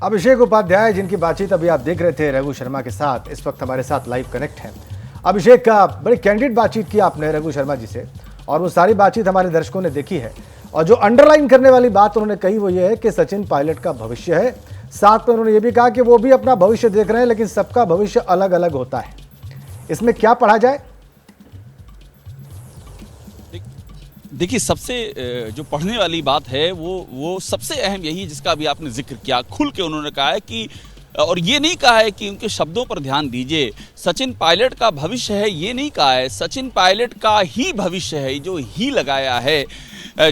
अभिषेक उपाध्याय, जिनकी बातचीत अभी आप देख रहे थे रघु शर्मा के साथ, इस वक्त हमारे साथ लाइव कनेक्ट हैं। अभिषेक का बड़ी कैंडिड बातचीत की आपने रघु शर्मा जी से, और वो सारी बातचीत हमारे दर्शकों ने देखी है। और जो अंडरलाइन करने वाली बात उन्होंने कही वो ये है कि सचिन पायलट का भविष्य है। साथ में उन्होंने ये भी कहा कि वो भी अपना भविष्य देख रहे हैं, लेकिन सबका भविष्य अलग अलग होता है। इसमें क्या पढ़ा जाए? देखिए, सबसे जो पढ़ने वाली बात है वो सबसे अहम यही, जिसका अभी आपने जिक्र किया। खुल के उन्होंने कहा है कि, और ये नहीं कहा है कि उनके शब्दों पर ध्यान दीजिए, सचिन पायलट का भविष्य है, ये नहीं कहा है। सचिन पायलट का ही भविष्य है, जो ही लगाया है,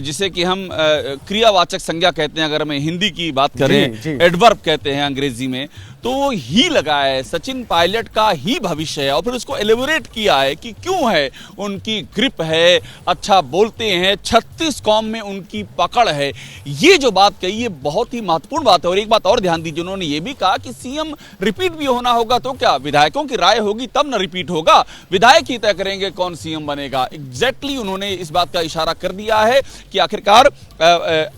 जिसे कि हम क्रियावाचक संज्ञा कहते हैं, अगर हम हिंदी की बात करें, एडवर्ब कहते हैं अंग्रेजी में, तो वो ही लगाया है। सचिन पायलट का ही भविष्य है। और फिर उसको एलिबोरेट किया है कि क्यों है, उनकी ग्रिप है, अच्छा बोलते हैं, 36 कौम में उनकी पकड़ है। ये जो बात कही, ये बहुत ही महत्वपूर्ण बात है। और एक बात और ध्यान दीजिए, उन्होंने ये भी कहा कि सीएम रिपीट भी होना होगा तो क्या, विधायकों की राय होगी तब न रिपीट होगा, विधायक ही तय करेंगे कौन सीएम बनेगा। एग्जैक्टली उन्होंने इस बात का इशारा कर दिया है कि आखिरकार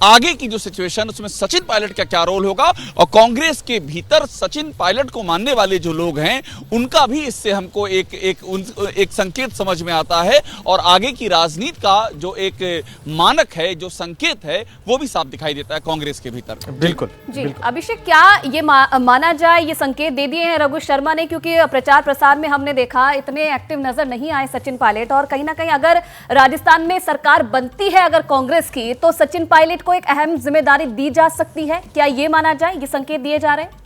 आगे की जो सिचुएशन, उसमें सचिन पायलट का क्या रोल होगा। और कांग्रेस के भीतर सचिन पायलट को मानने वाले जो लोग हैं, उनका भी इससे हमको एक संकेत समझ में आता है। और आगे की राजनीति का जो एक मानक है, जो संकेत है, वो भी साफ दिखाई देता है कांग्रेस के भीतर। बिल्कुल जी अभिषेक, क्या ये माना जाए, ये संकेत दे दिए हैं रघु शर्मा ने? क्योंकि प्रचार प्रसार में हमने देखा इतने एक्टिव नजर नहीं आए सचिन पायलट। और कहीं ना कहीं अगर राजस्थान में सरकार बनती है अगर कांग्रेस की, तो सचिन पायलट को एक अहम जिम्मेदारी दी जा सकती है। क्या ये माना जाए, ये संकेत दिए जा रहे हैं?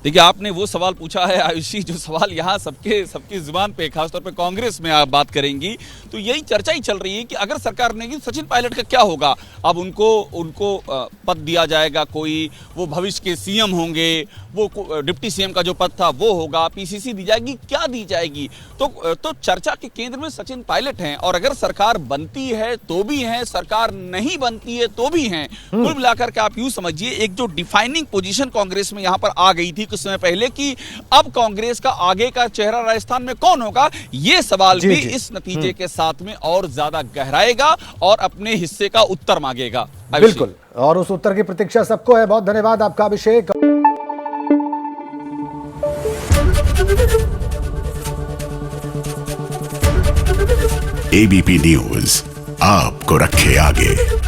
देखिए, आपने वो सवाल पूछा है आयुषी, जो सवाल यहाँ सबकी जुबान पे, खासतौर पे कांग्रेस में आप बात करेंगी तो यही चर्चा ही चल रही है कि अगर सरकार ने, सचिन पायलट का क्या होगा। अब उनको पद दिया जाएगा कोई, वो भविष्य के सीएम होंगे, वो डिप्टी सीएम का जो पद था वो होगा, पीसीसी दी जाएगी, क्या दी जाएगी। तो चर्चा के केंद्र में सचिन पायलट हैं। और अगर सरकार बनती है तो भी हैं, सरकार नहीं बनती है तो भी हैं। कुल मिलाकर के आप यूं समझिए, एक जो डिफाइनिंग पोजीशन कांग्रेस में यहां पर आ गई थी कुछ समय पहले कि अब कांग्रेस का आगे का चेहरा राजस्थान में कौन होगा, ये सवाल भी इस नतीजे के साथ में और ज्यादा गहराएगा और अपने हिस्से का उत्तर मांगेगा। बिल्कुल, और उस उत्तर की प्रतीक्षा सबको है। बहुत धन्यवाद आपका अभिषेक। एबीपी न्यूज आपको रखे आगे।